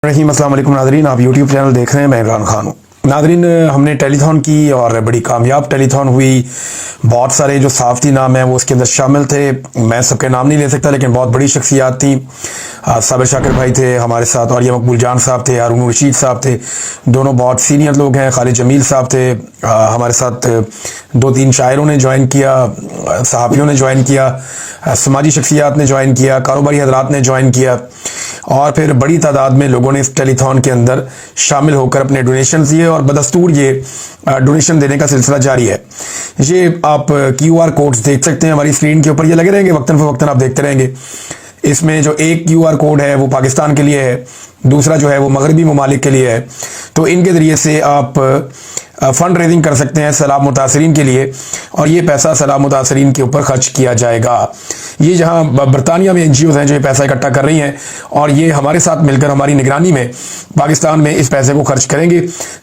रहीम अस्सलाम वालेकुम नादरीन, आप यूट्यूब चैनल देख रहे हैं। मैं इमरान खान हूँ। नादरीन, हमने टेलीथॉन की और बड़ी कामयाब टेलीथॉन हुई। बहुत सारे जो सहाफ़ती नाम हैं वो उसके अंदर शामिल थे। मैं सबके नाम नहीं ले सकता, लेकिन बहुत बड़ी शख्सियात थी। साबिर शाकिर भाई थे हमारे साथ, और ये मकबूल जान साहब थे, हारून रशीद साहब थे, दोनों बहुत सीनियर लोग हैं। खालिद जमील साहब थे हमारे साथ। दो तीन शायरों ने ज्वाइन किया, सहाफ़ियों ने ज्वाइन किया, समाजी शख्सियात ने ज्वाइन किया, कारोबारी हजरात ने ज्वाइन किया, और फिर बड़ी तादाद में लोगों ने इस टेलीथॉन के अंदर शामिल होकर अपने डोनेशन दिए, और बदस्तूर ये डोनेशन देने का सिलसिला जारी है। ये आप QR कोड्स देख सकते हैं हमारी स्क्रीन के ऊपर, ये लगे रहेंगे वक्तन फवक्तन, आप देखते रहेंगे। इसमें जो एक QR कोड है वो पाकिस्तान के लिए है, दूसरा जो है वो मगरबी ममालिक के लिए है। तो इनके ज़रिए से आप फ़ंड रेजिंग कर सकते हैं सैलाब मुतासरीन के लिए, और ये पैसा सैलाब मुतासरीन के ऊपर खर्च किया जाएगा। ये जहाँ बरतानिया में NGOs हैं जो ये पैसा इकट्ठा कर रही हैं, और ये हमारे साथ मिलकर हमारी निगरानी में पाकिस्तान में इस पैसे को खर्च करेंगे,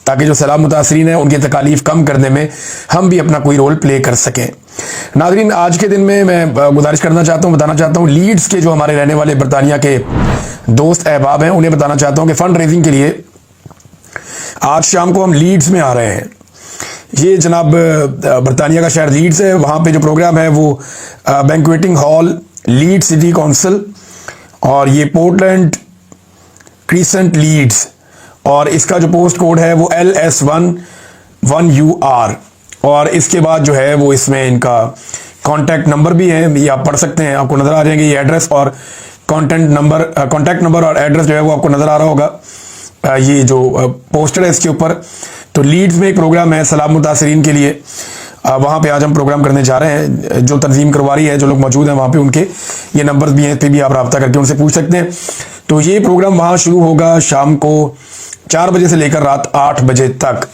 ताकि जो सैलाब मुतासरीन हैं उनकी तकालीफ कम करने में हम भी अपना कोई रोल प्ले कर सकें। नाज़रीन, आज के दिन में मैं गुजारिश करना चाहता हूँ, बताना चाहता हूँ, लीड्स के जो हमारे रहने वाले बरतानिया के दोस्त अहबाब हैं उन्हें बताना चाहता हूँ कि फ़ंड रेजिंग के लिए आज शाम को हम लीड्स में आ रहे हैं। ये जनाब बरतानिया का शहर लीड्स है, वहाँ पे जो प्रोग्राम है वो banqueting hall Leeds city council, और ये पोर्टलैंड क्रीसेंट लीड्स, और इसका जो पोस्ट कोड है वो LS11UR, और इसके बाद जो है वो इसमें इनका कॉन्टैक्ट नंबर भी है, ये आप पढ़ सकते हैं, आपको नज़र आ जाएंगे ये एड्रेस और कॉन्टैक्ट नंबर और एड्रेस जो है वो आपको नज़र आ रहा होगा, ये जो पोस्टर है इसके ऊपर। तो लीड्स में एक प्रोग्राम है सैलाब मुतासरीन के लिए, वहाँ पे आज हम प्रोग्राम करने जा रहे हैं। जो तंजीम करवा रही है, जो लोग मौजूद हैं वहाँ पे, उनके ये नंबर्स भी हैं, इस पर भी आप रब्ता करके उनसे पूछ सकते हैं। तो ये प्रोग्राम वहाँ शुरू होगा शाम को 4 बजे से लेकर रात 8 बजे तक।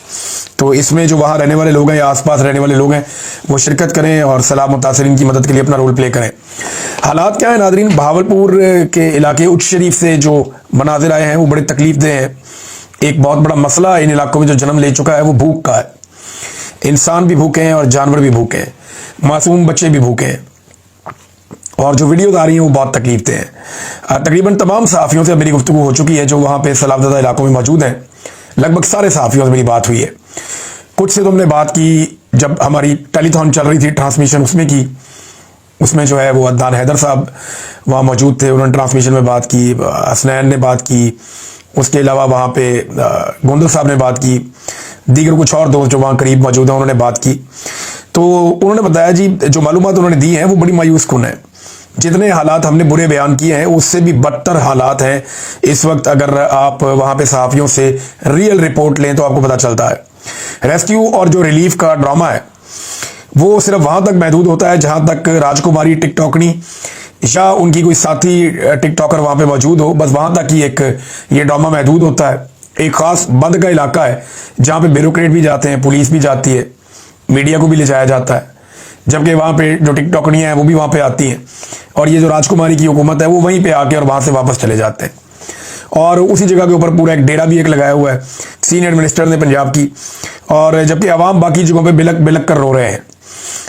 तो इसमें जो वहाँ रहने वाले लोग हैं या आसपास रहने वाले लोग हैं वो शिरकत करें और सैलाब मुतासरीन की मदद के लिए अपना रोल प्ले करें। हालात क्या है नादरीन, भावलपुर के इलाके उच्च शरीफ से जो मनाजिर आए हैं वो बड़े तकलीफ दे हैं। एक बहुत बड़ा मसला इन इलाकों में जो जन्म ले चुका है वो भूख का है। इंसान भी भूखे हैं और जानवर भी भूखे हैं, मासूम बच्चे भी भूखे हैं, और जो वीडियोज आ रही हैं वो बहुत तकलीफ दे हैं। तकरीबन तमाम सहाफ़ियों से मेरी गुफ्तगू हो चुकी है जो वहाँ पे सैलाबज़दा इलाकों में मौजूद हैं। लगभग सारे सहाफ़ियों से मेरी बात हुई है। कुछ से तो हमने बात की जब हमारी टेलीथॉन चल रही थी, ट्रांसमिशन उसमें की, उसमें जो है वो अदनान हैदर साहब वहाँ मौजूद थे, उन्होंने ट्रांसमिशन में बात की, हसनैन ने बात की, उसके अलावा वहाँ पे गोंदल साहब ने बात की, दीगर कुछ और दोस्त जो वहाँ करीब मौजूद हैं उन्होंने बात की। तो उन्होंने बताया जी जो मालूमात उन्होंने दी हैं वो बड़ी मायूस कुन है। जितने हालात हमने बुरे बयान किए हैं उससे भी बदतर हालात हैं इस वक्त। अगर आप वहाँ पे सहाफ़ियों से रियल रिपोर्ट लें तो आपको पता चलता है। रेस्क्यू और जो रिलीफ का ड्रामा है वो सिर्फ वहाँ तक महदूद होता है जहाँ तक राजकुमारी टिकटॉकनी या उनकी कोई साथी टिकटॉकर वहाँ पे मौजूद हो, बस वहाँ तक ही एक ये ड्रामा महदूद होता है। एक ख़ास बंद का इलाका है जहाँ पे ब्यूरोक्रेट भी जाते हैं, पुलिस भी जाती है, मीडिया को भी ले जाया जाता है, जबकि वहाँ पे जो टिकटॉकनियाँ हैं वो भी वहाँ पे आती हैं, और ये जो राजकुमारी की हुकूमत है वो वहीं पे आके और वहाँ से वापस चले जाते हैं। और उसी जगह के ऊपर पूरा एक डेरा भी एक लगाया हुआ है सीनियर मिनिस्टर ने पंजाब की, और जबकि अवाम बाकी जगहों पर बिलक बिलक कर रो रहे हैं।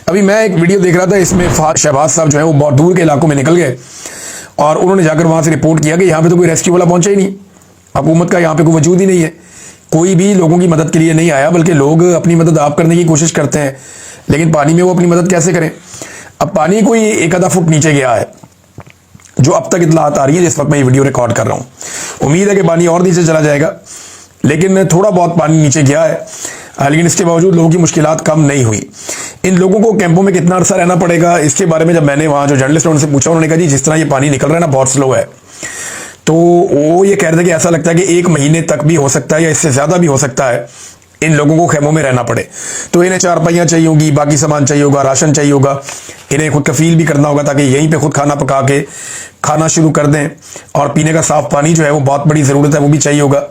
अभी मैं एक वीडियो देख रहा था, इसमें शहबाज साहब जो है वो बहुत दूर के इलाकों में निकल गए और उन्होंने जाकर वहाँ से रिपोर्ट किया कि यहाँ पे तो कोई रेस्क्यू वाला पहुँचा ही नहीं, हुकूमत का यहाँ पे कोई वजूद ही नहीं है, कोई भी लोगों की मदद के लिए नहीं आया, बल्कि लोग अपनी मदद आप करने की कोशिश करते हैं, लेकिन पानी में वो अपनी मदद कैसे करें। अब पानी कोई 1 आधा फुट नीचे गया है, जो अब तक इतलात आ रही है जिस वक्त मैं ये वीडियो रिकॉर्ड कर रहा हूँ। उम्मीद है कि पानी और नीचे चला जाएगा, लेकिन थोड़ा बहुत पानी नीचे गया है, लेकिन इसके बावजूद लोगों की मुश्किलात कम नहीं हुई। इन लोगों को कैंपों में कितना अरसा रहना पड़ेगा, इसके बारे में जब मैंने वहाँ जो जर्नलिस्ट उनसे पूछा, उन्होंने कहा जी जिस तरह ये पानी निकल रहा है ना बहुत स्लो है। तो वो ये कह रहे थे कि ऐसा लगता है कि 1 महीने तक भी हो सकता है या इससे ज़्यादा भी हो सकता है इन लोगों को खेमों में रहना पड़े। तो इन्हें चारपाइयाँ चाहिए होगी, बाकी सामान चाहिए होगा, राशन चाहिए होगा, इन्हें खुद कफील भी करना होगा ताकि यहीं पे खुद खाना पका के खाना शुरू कर दें, और पीने का साफ पानी जो है वो बहुत बड़ी ज़रूरत है, वो भी चाहिए होगा।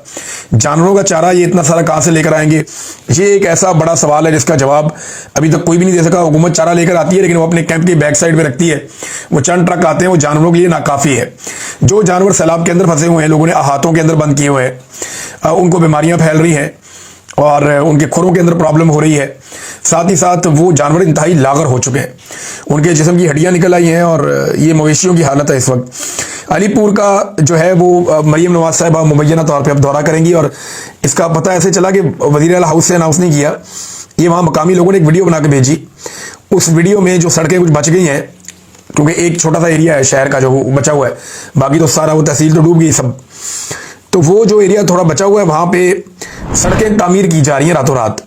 जानवरों का चारा ये इतना सारा कहाँ से लेकर आएंगे, ये एक ऐसा बड़ा सवाल है जिसका जवाब अभी तक कोई भी नहीं दे सका। हुकूमत चारा लेकर आती है लेकिन वो अपने कैंप की बैक साइड पर रखती है, वो चंद ट्रक आते हैं, वो जानवरों के लिए नाकाफ़ी है। जो जानवर सैलाब के अंदर फंसे हुए हैं, लोगों ने अहातों के अंदर बंद किए हुए हैं, उनको बीमारियाँ फैल रही हैं और उनके खुरों के अंदर प्रॉब्लम हो रही है। साथ ही साथ वो जानवर इंतहाई लागर हो चुके हैं, उनके जिस्म की हड्डियां निकल आई हैं, और ये मवेशियों की हालत है इस वक्त। अलीपुर का जो है वो मरियम नवाज साहिबा मुबैना तौर पे अब दौरा करेंगी, और इसका पता ऐसे चला कि वज़ीर आला हाउस से अनाउंस नहीं किया, ये वहाँ मकामी लोगों ने एक वीडियो बना के भेजी। उस वीडियो में जो सड़कें कुछ बच गई हैं, क्योंकि एक छोटा सा एरिया है शहर का जो बचा हुआ है, बाकी तो सारा वो तहसील तो डूब गई सब, तो वो जो एरिया थोड़ा बचा हुआ है वहाँ पे सड़कें तामीर की जा रही हैं रातों रात,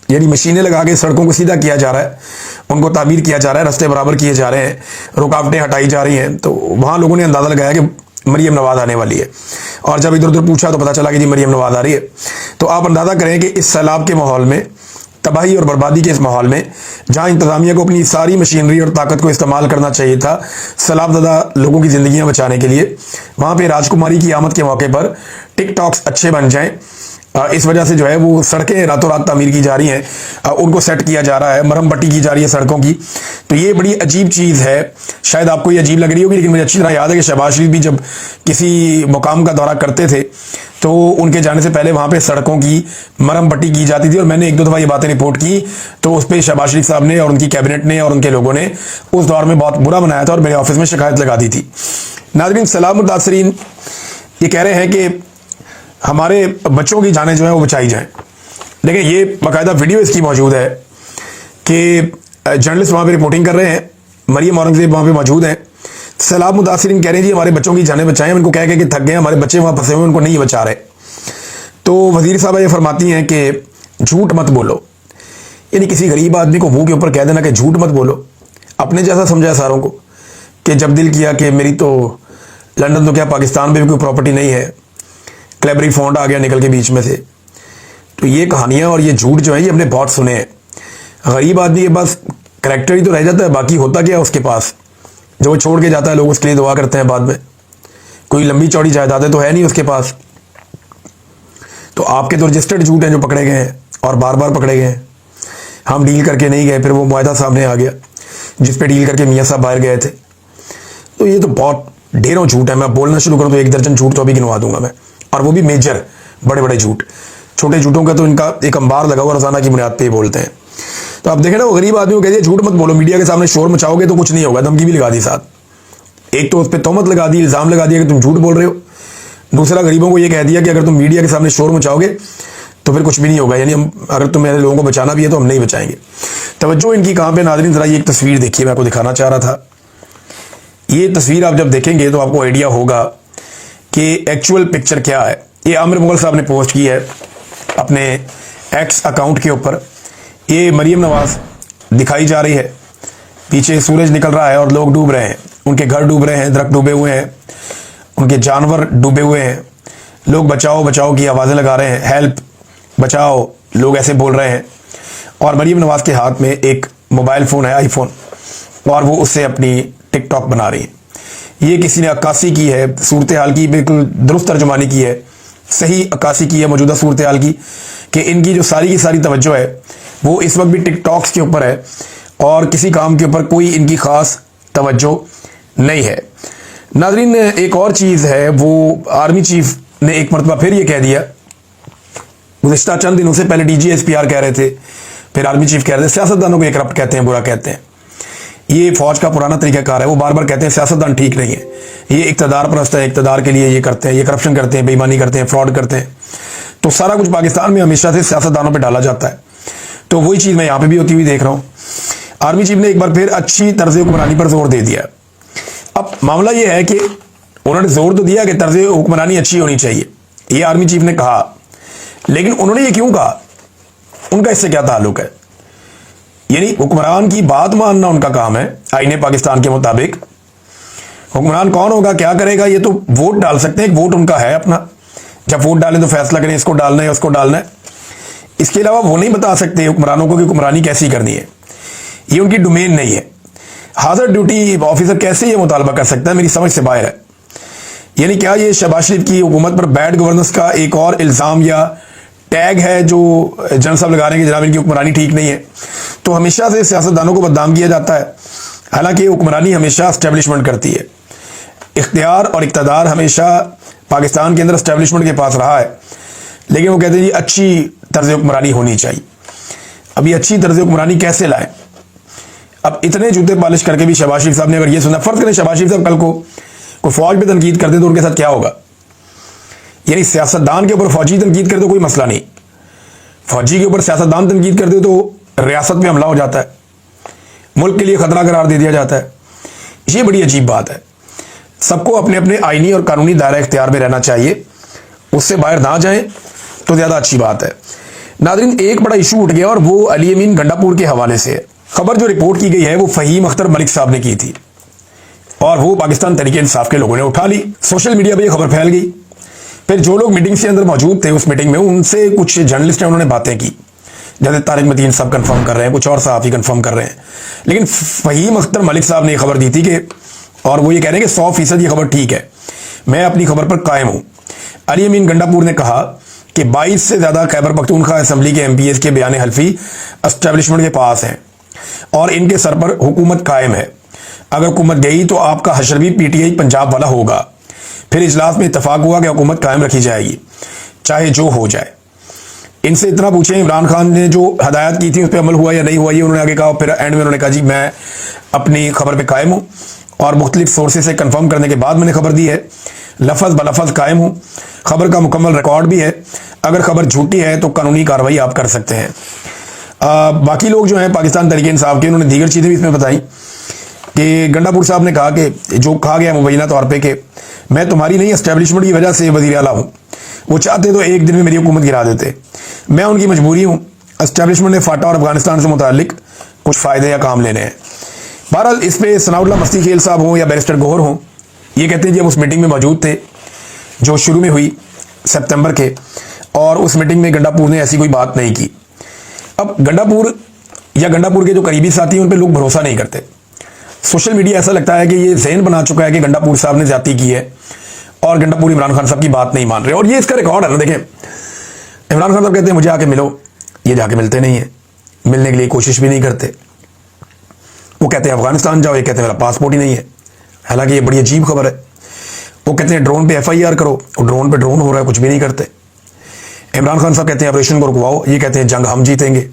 यानी मशीनें लगा के सड़कों को सीधा किया जा रहा है, उनको तामीर किया जा रहा है, रास्ते बराबर किए जा रहे हैं, रुकावटें हटाई जा रही हैं। तो वहाँ लोगों ने अंदाज़ा लगाया कि मरियम नवाज आने वाली है, और जब इधर उधर पूछा तो पता चला कि जी मरियम नवाज आ रही है। तो आप अंदाज़ा करें कि इस सैलाब के माहौल में, तबाही और बर्बादी के इस माहौल में, जहाँ इंतज़ामिया को अपनी सारी मशीनरी और ताकत को इस्तेमाल करना चाहिए था सैलाबज़दा लोगों की ज़िंदगियाँ बचाने के लिए, वहाँ पर राजकुमारी की आमद के मौके पर टिकटॉक्स अच्छे बन जाएँ, इस वजह से जो है वो सड़कें रातों रात तामीर की जा रही हैं, उनको सेट किया जा रहा है, मरहम पट्टी की जा रही है सड़कों की। तो ये बड़ी अजीब चीज़ है, शायद आपको ये अजीब लग रही होगी, लेकिन मुझे अच्छी तरह याद है कि शहबाज शरीफ भी जब किसी मुकाम का दौरा करते थे तो उनके जाने से पहले वहाँ पे सड़कों की मरहम पट्टी की जाती थी, और मैंने एक दो दफ़ा ये बातें रिपोर्ट की, तो उस पर शहबाज शरीफ साहब ने और उनकी कैबिनेट ने और उनके लोगों ने उस दौर में बहुत बुरा बनाया था और मेरे ऑफिस में शिकायत लगा दी थी। नाज़रीन, सलाम मुतासरीन ये कह रहे हैं कि हमारे बच्चों की जानें जो है वो बचाई जाएं, लेकिन ये बाकायदा वीडियो इसकी मौजूद है कि जर्नलिस्ट वहाँ पे रिपोर्टिंग कर रहे हैं, मरियम औरंगजेब वहाँ पे मौजूद हैं, सैलाब मुतासरीन कह रहे हैं जी हमारे बच्चों की जानें बचाएं, उनको कह के थक गए, हमारे बच्चे वहाँ फंसे हुए, उनको नहीं बचा रहे। तो वज़ीर साहब ये फरमाती हैं कि झूठ मत बोलो, यानी किसी गरीब आदमी को मुँह के ऊपर कह देना कि झूठ मत बोलो, अपने जैसा समझा सारों को, कि जब दिल किया कि मेरी तो लंदन तो क्या पाकिस्तान में भी कोई प्रॉपर्टी नहीं है, क्लेबरी फॉन्ड आ गया निकल के बीच में से। तो ये कहानियाँ और ये झूठ जो है ये हमने बहुत सुने हैं। गरीब आदमी के पास करैक्टर ही तो रह जाता है, बाकी होता क्या उसके पास, जो वो छोड़ के जाता है लोग उसके लिए दुआ करते हैं बाद में, कोई लंबी चौड़ी जायदादें तो है नहीं उसके पास। तो आपके तो रजिस्टर्ड झूठ हैं जो पकड़े गए हैं और बार बार पकड़े गए हैं, हम डील करके नहीं गए, फिर वो मुआहदा सामने आ गया जिस पे डील करके मियाँ साहब बाहर गए थे। तो ये तो बहुत ढेरों झूठ है, मैं बोलना शुरू करूँ तो 1 दर्जन झूठ तो अभी गिनवा दूंगा मैं, और वो भी मेजर बड़े बड़े झूठ। छोटे झूठों का तो इनका एक अंबार लगा हुआ, रोजाना की बुनियाद पे बोलते हैं। तो आप देखें ना, वो गरीब आदमी को कहते हैं झूठ मत बोलो, मीडिया के सामने शोर मचाओगे तो कुछ नहीं होगा, धमकी भी लगा दी साथ। एक तो उस पर तोहमत लगा दी, इल्ज़ाम लगा दिया कि तुम झूठ बोल रहे हो, दूसरा गरीबों को ये कह दिया कि अगर तुम मीडिया के सामने शोर मचाओगे तो फिर कुछ भी नहीं होगा, यानी हम अगर तुम्हें लोगों को बचाना भी है तो हम नहीं बचाएंगे। तवज्जो इनकी कहाँ पे नाज़रीन, ज़रा ये एक तस्वीर देखिए, मैं आपको दिखाना चाह रहा था। ये तस्वीर आप जब देखेंगे तो आपको आइडिया होगा कि एक्चुअल पिक्चर क्या है। ये आमिर मुगल साहब ने पोस्ट की है अपने एक्स अकाउंट के ऊपर। ये मरियम नवाज दिखाई जा रही है, पीछे सूरज निकल रहा है और लोग डूब रहे हैं, उनके घर डूब रहे हैं, दरख्त डूबे हुए हैं, उनके जानवर डूबे हुए हैं, लोग बचाओ बचाओ की आवाज़ें लगा रहे हैं, हेल्प बचाओ लोग ऐसे बोल रहे हैं। और मरियम नवाज के हाथ में एक मोबाइल फ़ोन है, आईफोन, और वो उससे अपनी टिकटॉक बना रही है। ये किसी ने अक्कासी की है सूरत हाल की, बिल्कुल दुरुस्त तर्जुमानी की है, सही अक्कासी की है मौजूदा सूरत हाल की, कि इनकी जो सारी की सारी तवज्जो है वो इस वक्त भी टिकटॉक्स के ऊपर है और किसी काम के ऊपर कोई इनकी ख़ास तवज्जो नहीं है। नाज़रीन, एक और चीज़ है, वो आर्मी चीफ ने एक मरतबा फिर ये कह दिया, गुज़िश्ता चंद दिनों से पहले DGSPR कह रहे थे, फिर आर्मी चीफ कह रहे थे सियासतदानों को ये करप्ट कहते हैं, बुरा कहते हैं। ये फौज का पुराना तरीकाकार है, वो बार बार कहते हैं सियासतदान ठीक नहीं है, ये इक़्तिदार परस्त है, इक़्तिदार के लिए ये करते हैं, ये करप्शन करते हैं, बेईमानी करते हैं, फ्रॉड करते हैं। तो सारा कुछ पाकिस्तान में हमेशा से सियासतदानों पे डाला जाता है, तो वही चीज़ मैं यहाँ पे भी होती हुई देख रहा हूँ। आर्मी चीफ ने एक बार फिर अच्छी तर्ज हुक्मरानी पर जोर दे दिया। अब मामला ये है कि उन्होंने जोर तो दिया कि तर्ज हुक्मरानी अच्छी होनी चाहिए, ये आर्मी चीफ ने कहा, लेकिन उन्होंने ये क्यों कहा, उनका इससे क्या ताल्लुक है? यानी हुक्मरान की बात मानना उनका काम है आईने पाकिस्तान के मुताबिक। हुक्मरान कौन होगा, क्या करेगा, ये तो वोट डाल सकते हैं, एक वोट उनका है अपना, जब वोट डालें तो फैसला करें इसको डालना है उसको डालना है। इसके अलावा वो नहीं बता सकते हुक्मरानों को कि हुक्मरानी कैसी करनी है, ये उनकी डोमेन नहीं है। हाजिर ड्यूटी ऑफिसर कैसे ये मुतालबा कर सकता है, मेरी समझ से बाहर है। यानी क्या ये शहबाज शरीफ की हुकूमत पर बैड गवर्नेंस का एक और इल्ज़ाम या टैग है जो जनरल साहब लगा रहे हैं कि जनाब इनकी हुक्मरानी ठीक नहीं है? तो हमेशा से सियासतदानों को बदनाम किया जाता है, हालांकि हुक्मरानी हमेशा एस्टेब्लिशमेंट करती है, इख्तियार और इक़्तिदार हमेशा पाकिस्तान के अंदर एस्टेब्लिशमेंट के पास रहा है, लेकिन वो कहते हैं जी अच्छी तर्ज हुक्मरानी होनी चाहिए। अब ये अच्छी तर्ज हुक्मरानी कैसे लाएं? अब इतने जूते पॉलिश करके भी शहबाज शरीफ साहब ने अगर ये सुना, फर्ज करें शहबाज शरीफ साहब कल को कोई फौज पे तनकीद कर दे तो उनके साथ क्या होगा? यानी सियासतदान के ऊपर फौजी तनकीद कर दे कोई मसला नहीं, फौजी के ऊपर सियासतदान तनकीद कर दे तो रियासत पे हमला हो जाता है, मुल्क के लिए खतरा करार दे दिया जाता है। ये बड़ी अजीब बात है। सबको अपने अपने आईनी और कानूनी दायरा इख्तियार में रहना चाहिए, उससे बाहर ना जाएं तो ज़्यादा अच्छी बात है। नाज़रीन, एक बड़ा इशू उठ गया और वो अली अमीन गंडापुर के हवाले से है। खबर जो रिपोर्ट की गई है वो फ़हीम अख्तर मलिक साहब ने की थी और वो पाकिस्तान तहरीक इंसाफ के लोगों ने उठा ली। सोशल मीडिया पे ये खबर फैल गई। फिर जो लोग मीटिंग के अंदर मौजूद थे, उस मीटिंग में उनसे कुछ जर्नलिस्ट हैं, उन्होंने बातें की, जैसे तारिक मतीन साहब कंफर्म कर रहे हैं, कुछ और सहाफ़ी कंफर्म कर रहे हैं, लेकिन फ़हीम अख्तर मलिक साहब ने खबर दी थी कि, और वो ये कह रहे हैं कि 100% ये खबर ठीक है, मैं अपनी खबर पर कायम हूँ। अली अमीन गंडापुर ने कहा कि 22 से ज़्यादा खैबर पख्तूनख्वा असम्बली के MPs के बयान हल्फी एस्टेब्लिशमेंट के पास हैं और इनके सर पर हुकूमत कायम है। अगर हुकूमत गई तो आपका हशर भी PTI पंजाब वाला होगा। फिर इजलास में इत्तफाक हुआ कि हुकूमत कायम रखी जाएगी, चाहे जो हो जाए। इनसे इतना पूछें इमरान खान ने जो हदायत की थी उस पर अमल हुआ या नहीं हुआ, ये उन्होंने आगे कहा। फिर एंड में उन्होंने कहा जी मैं अपनी खबर पर कायम हूँ और मुख्तलिफ सोर्सेज से कन्फर्म करने के बाद मैंने खबर दी है, लफज ब लफज कायम हूँ, खबर का मुकम्मल रिकॉर्ड भी है, अगर खबर झूठी है तो कानूनी कार्रवाई आप कर सकते हैं। बाकी लोग जो हैं पाकिस्तान तहरीक इंसाफ के, उन्होंने दीगर चीज़ें भी इसमें बताई कि गंडापुर साहब ने कहा कि जो कहा गया मुबैना तौर पे कि मैं तुम्हारी नहीं एस्टेब्लिशमेंट की वजह से वज़ीर आला हूँ, वो चाहते तो एक दिन में मेरी हुकूमत गिरा देते, मैं उनकी मजबूरी हूँ। एस्टेब्लिशमेंट ने फाटा और अफगानिस्तान से मुतालिक कुछ फ़ायदे या काम लेने हैं। बहरहाल इस पर सनाउल्लाह मस्ती खेल साहब हों या बैरिस्टर गौहर हों, ये कहते हैं जी हम उस मीटिंग में मौजूद थे जो शुरू में हुई सितंबर के, और उस मीटिंग में गंडापुर ने ऐसी कोई बात नहीं की। अब गंडापुर या गंडापुर के जो करीबी साथी हैं उन पर लोग भरोसा नहीं करते। सोशल मीडिया ऐसा लगता है कि ये ज़हन बना चुका है कि गंडापुर साहब ने ज्यादती की है और गंडापुर इमरान खान साहब की बात नहीं मान रहे, और ये इसका रिकॉर्ड है ना। देखें, इमरान खान साहब कहते हैं मुझे आके मिलो, ये जाके मिलते नहीं है, मिलने के लिए कोशिश भी नहीं करते। वो कहते हैं अफगानिस्तान जाओ, ये कहते हैं मेरा पासपोर्ट ही नहीं है। हालांकि ये बड़ी अजीब खबर है। वो कहते हैं ड्रोन पे FIR करो, और ड्रोन पे ड्रोन हो रहा है, कुछ भी नहीं करते। इमरान खान साहब कहते हैं ऑपरेशन को रुकवाओ, ये कहते हैं जंग हम जीतेंगे।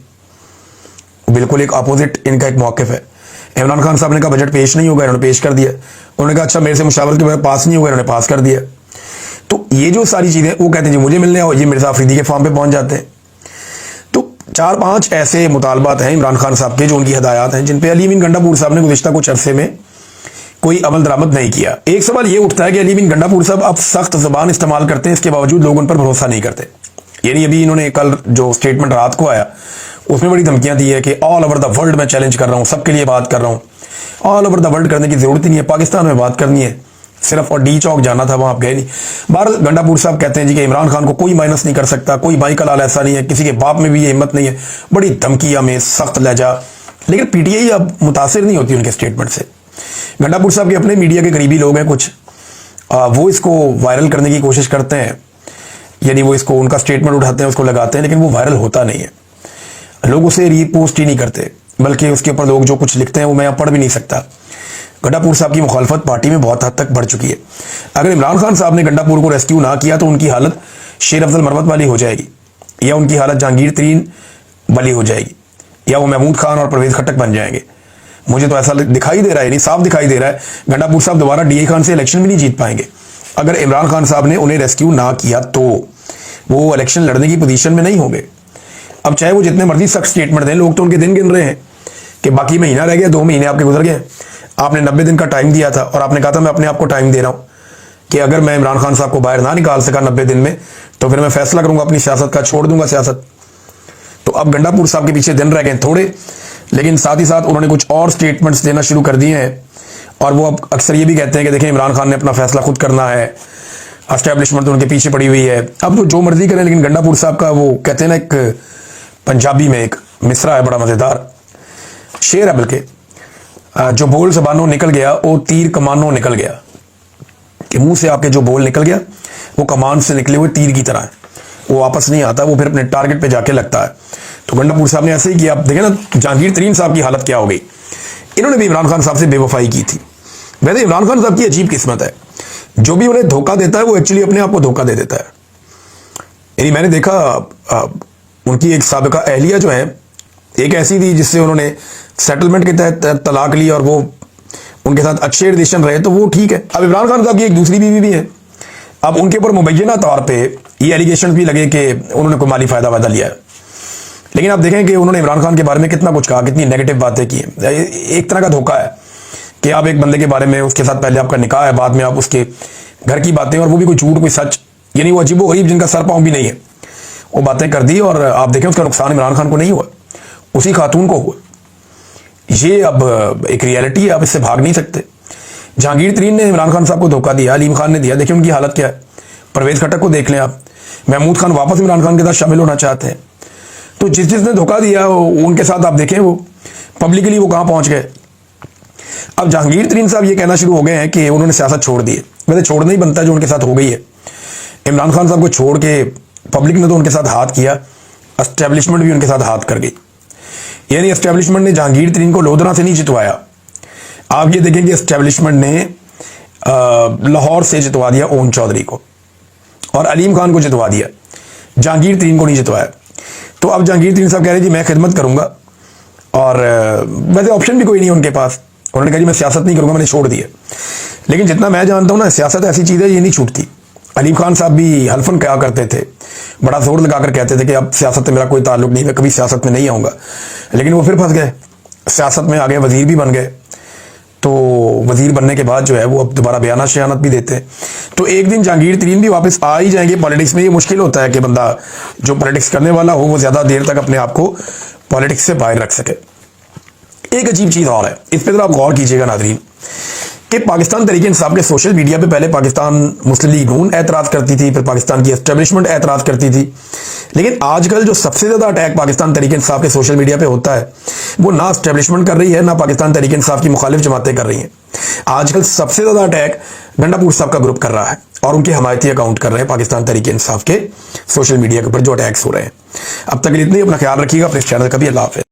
बिल्कुल एक अपोजिट इनका एक मौक़िफ़ है। इमरान खान साहब ने कहा बजट पेश नहीं होगा, इन्होंने पेश कर दिया। उन्होंने कहा अच्छा मेरे से मुशावरत के बाद पास नहीं होगा, इन्होंने पास कर दिया। तो ये जो सारी चीज़ें, वो कहते हैं जी मुझे मिलने आओ, ये मिर्ज़ा अफरीदी के फार्म पे पहुंच जाते हैं। तो 4-5 ऐसे मुतालबात हैं इमरान खान साहब के जो उनकी हदायत हैं, जिन पे अली अमीन गंडापुर साहब ने गुज़िश्ता कुछ अरसे में कोई अमल दरामद नहीं किया। एक सवाल ये उठता है कि अली अमीन गंडापुर साहब अब सख्त ज़बान इस्तेमाल करते हैं, इसके बावजूद लोग उन पर भरोसा नहीं करते। यानी अभी इन्होंने कल जो स्टेटमेंट रात को आया उसमें बड़ी धमकियां दी है कि ऑल ओवर द वर्ल्ड में चैलेंज कर रहा हूँ, सबके लिए बात कर रहा हूँ। ऑल ओवर द वर्ल्ड करने की जरूरत ही नहीं है, पाकिस्तान में बात करनी है सिर्फ, और डी चौक जाना था, वहां आप गए नहीं। बाहर गंडापुर साहब कहते हैं जी कि इमरान खान को कोई माइनस नहीं कर सकता, कोई बाई का लाल ऐसा नहीं है, किसी के बाप में भी ये हिम्मत नहीं है। बड़ी धमकियां में सख्त लहजा, लेकिन PTI अब मुतासिर नहीं होती उनके स्टेटमेंट से। गंडापुर साहब के अपने मीडिया के करीबी लोग हैं कुछ, वो इसको वायरल करने की कोशिश करते हैं, यानी वो इसको उनका स्टेटमेंट उठाते हैं, उसको लगाते हैं, लेकिन वो वायरल होता नहीं है। लोग उसे रीपोस्ट ही नहीं करते, बल्कि उसके ऊपर लोग जो कुछ लिखते हैं वो मैं पढ़ भी नहीं सकता। गंडापुर साहब की मुखालफत पार्टी में बहुत हद तक बढ़ चुकी है। अगर इमरान खान साहब ने गंडापुर को रेस्क्यू ना किया तो उनकी हालत शेर अफजल मरवत वाली हो जाएगी, या उनकी हालत जहांगीर तरीन वाली हो जाएगी, या वो महमूद खान और परवेज खट्टक बन जाएंगे। मुझे तो ऐसा दिखाई दे रहा है, नहीं साफ दिखाई दे रहा है, गंडापुर साहब दोबारा DA खान से इलेक्शन भी नहीं जीत पाएंगे। अगर इमरान खान साहब ने उन्हें रेस्क्यू ना किया तो वो इलेक्शन लड़ने की पोजीशन में नहीं होंगे। अब चाहे वो जितने मर्जी सख्त स्टेटमेंट दें, लोग तो उनके दिन गिन रहे हैं कि बाकी महीना रह गया, 2 महीने आपके गुजर गए। आपने 90 दिन का टाइम दिया था और आपने कहा था मैं अपने आप को टाइम दे रहा हूं कि अगर मैं इमरान खान साहब को बाहर ना निकाल सका 90 दिन में तो फिर मैं फैसला करूंगा अपनी सियासत का, छोड़ दूंगा सियासत। तो अब गंडापुर साहब के पीछे दिन रह गए थोड़े, लेकिन साथ ही साथ उन्होंने कुछ और स्टेटमेंट्स देना शुरू कर दिए हैं। और वो अब अक्सर ये भी कहते हैं कि देखें इमरान खान ने अपना फैसला खुद करना है, एस्टैब्लिशमेंट तो उनके पीछे पड़ी हुई है, अब तो जो मर्जी करें। लेकिन गंडापुर साहब का वो कहते हैं ना, एक पंजाबी में एक मिसरा है बड़ा मज़ेदार शेर है, बल्कि जो बोल जबानों निकल गया वो तीर कमानों निकल गया, कि मुंह से आपके जो बोल निकल गया वो कमान से निकले हुए तीर की तरह है, वो वापस नहीं आता, वो फिर अपने टारगेट पे जाके लगता है। तो गंडापुर साहब ने ऐसे ही किया। आप देखें ना जहांगीर तरीन साहब की हालत क्या हो गई, इन्होंने भी इमरान खान साहब से बेवफाई की थी। वैसे इमरान खान साहब की अजीब किस्मत है, जो भी उन्हें धोखा देता है वो एक्चुअली अपने आप को धोखा दे देता है। यानी मैंने देखा उनकी एक साबिका अहलिया जो है, एक ऐसी थी जिससे उन्होंने सेटलमेंट के तहत तलाक ली और वो उनके साथ अच्छे रिलेशन रहे तो वो ठीक है। अब इमरान खान साहब की एक दूसरी बीवी भी है। अब उनके ऊपर मुबैना तौर पे ये एलिगेशन भी लगे कि उन्होंने कोई माली फायदा वायदा लिया है, लेकिन आप देखें कि उन्होंने इमरान खान के बारे में कितना कुछ कहा, कितनी नेगेटिव बातें की हैं। एक तरह का धोखा है कि आप एक बंदे के बारे में, उसके साथ पहले आपका निकाह है, बाद में आप उसके घर की बातें, और वो भी कोई झूठ कोई सच, यानी वो अजीबो गरीब जिनका सर पाँव भी नहीं है, वो बातें कर दी। और आप देखें उसका नुकसान इमरान खान को नहीं हुआ, उसी खातून को हुआ। ये अब एक रियलिटी है, आप इससे भाग नहीं सकते। जहांगीर तरीन ने इमरान खान साहब को धोखा दिया, अलीम खान ने दिया, देखिए उनकी हालत क्या है। परवेज खट्टक को देख लें आप, महमूद खान वापस इमरान खान के साथ शामिल होना चाहते हैं। तो जिसने धोखा दिया उनके साथ आप देखें वो पब्लिकली वो कहाँ पहुंच गए। अब जहांगीर तरीन साहब ये कहना शुरू हो गए हैं कि उन्होंने सियासत छोड़ दी है। वैसे छोड़ना ही बनता है, जो उनके साथ हो गई है। इमरान खान साहब को छोड़ के पब्लिक ने तो उनके साथ हाथ किया, एस्टेब्लिशमेंट भी उनके साथ हाथ कर गई। यानी एस्टेब्लिशमेंट ने जहांगीर तरीन को लोधरा से नहीं जितवाया। आप ये देखें कि एस्टेब्लिशमेंट ने लाहौर से जितवा दिया ओन चौधरी को, और अलीम खान को जितवा दिया, जहांगीर तरीन को नहीं जितवाया। तो अब जहांगीर तरीन साहब कह रहे हैं जी मैं खिदमत करूंगा, और वैसे ऑप्शन भी कोई नहीं है उनके पास। उन्होंने कहा जी मैं सियासत नहीं करूंगा, मैंने छोड़ दिया। लेकिन जितना मैं जानता हूं ना, सियासत ऐसी चीज़ है ये नहीं छूटती। अलीम खान साहब भी हल्फन क्या करते थे, बड़ा जोर लगाकर कहते थे कि अब सियासत से मेरा कोई ताल्लुक नहीं, मैं कभी सियासत में नहीं आऊँगा। लेकिन वो फिर फंस गए, सियासत में आ गए, वजीर भी बन गए। तो वजीर बनने के बाद जो है वो अब दोबारा बयाना शयानत भी देते हैं। तो एक दिन जहांगीर तरीन भी वापस आ ही जाएंगे पॉलिटिक्स में। ये मुश्किल होता है कि बंदा जो पॉलिटिक्स करने वाला हो वो ज़्यादा देर तक अपने आप को पॉलिटिक्स से बाहर रख सके। एक अजीब चीज़ और है, इस पर आप गौर कीजिएगा नाज़रीन, कि पाकिस्तान तहरीक इंसाफ के सोशल मीडिया पे पहले पाकिस्तान मुस्लिम लीग नून एतराज़ करती थी, फिर पाकिस्तान की एस्टेब्लिशमेंट एतराज़ करती थी। लेकिन आजकल जो सबसे ज़्यादा अटैक पाकिस्तान तहरीक इंसाफ के सोशल मीडिया पे होता है वो ना एस्टेब्लिशमेंट कर रही है, ना पाकिस्तान तहरीक इंसाफ की मुखालिफ जमातें कर रही हैं। आजकल सबसे ज़्यादा अटैक गंडापुर साहब का ग्रुप कर रहा है, और उनके हमायती अकाउंट कर रहे हैं पाकिस्तान तहरीक इंसाफ के सोशल मीडिया के ऊपर जो अटैक्स हो रहे हैं। अब तक इतनी, अपना ख्याल रखिएगा, अपने चैनल का भी। अल्लाह हाफ़िज़।